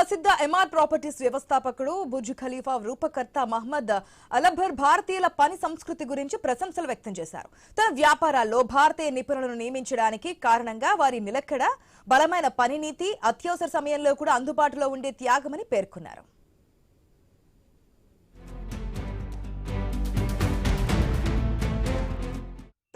ప్రసిద్ధ MR properties వ్యవస్థాపకుడు Burj Khalifa రూపకర్త Mohammed అలబ్బర్ భారతీయుల పని సంస్కృతి గురించి ప్రశంసలు వ్యక్తం చేశారు. తన వ్యాపారాల్లో భారతీయ నిపుణులను నియమించడానికి కారణంగా వారి నిలకడ, బలమైన పని నీతి, అత్యవసర సమయంలో కూడా అందుబాటులో ఉండే త్యాగమని పేర్కొన్నారు.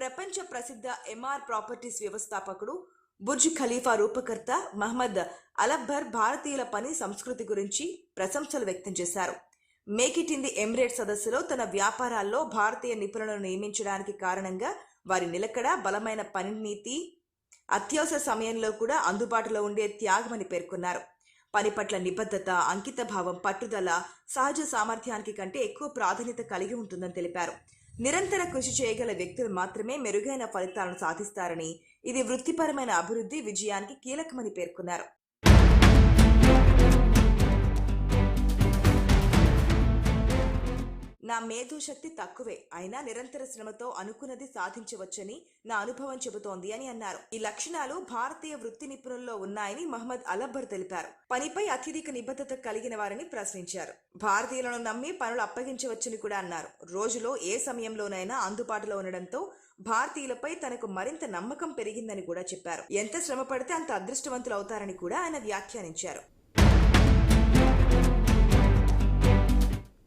ప్రపంచ ప్రసిద్ధ ఎంఆర్ ప్రాపర్టీస్ వ్యవస్థాపకుడు బుర్జ్ ఖలీఫా రూపకర్త మహమ్మద్ అలబ్బర్ భారతీయుల పని సంస్కృతి గురించి ప్రశంసలు వ్యక్తం చేశారు. Make it in the Emirates సదస్సులో తన వ్యాపారాల్లో భారతీయ నిపుణులను నియమించడానికి కారణంగా వారి నిలకడ, బలమైన పని నీతి, అత్యవసర సమయంలో కూడా అందుబాటులో ఉండే త్యాగమని పేర్కొన్నారు. పని పట్ల నిబద్ధత, అంకిత భావం, పట్టుదల సహజ సామర్థ్యానికి కంటే ఎక్కువ ప్రాధాన్యత కలిగి ఉంటుందని తెలిపారు. నిరంతర కృషి చేయగల వ్యక్తులు మాత్రమే మెరుగైన ఫలితాలను సాధిస్తారని, ఇది వృత్తిపరమైన అభివృద్ధి విజయానికి కీలకమని పేర్కొన్నారు. నా మేధోశక్తి తక్కువే అయినా నిరంతర శ్రమతో అనుకున్నది సాధించవచ్చని నా అనుభవం చెబుతోంది అని అన్నారు. ఈ లక్షణాలు భారతీయ వృత్తి నిపుణుల్లో ఉన్నాయని మహమ్మద్ అలబ్బర్ తెలిపారు. పనిపై అత్యధిక నిబద్ధత కలిగిన వారిని ప్రశ్నించారు. భారతీయులను నమ్మి పనులు అప్పగించవచ్చని కూడా అన్నారు. రోజులో ఏ సమయంలోనైనా అందుబాటులో ఉండడంతో భారతీయులపై తనకు మరింత నమ్మకం పెరిగిందని కూడా చెప్పారు. ఎంత శ్రమ పడితే అంత అదృష్టవంతులు అవుతారని కూడా ఆయన వ్యాఖ్యానించారు.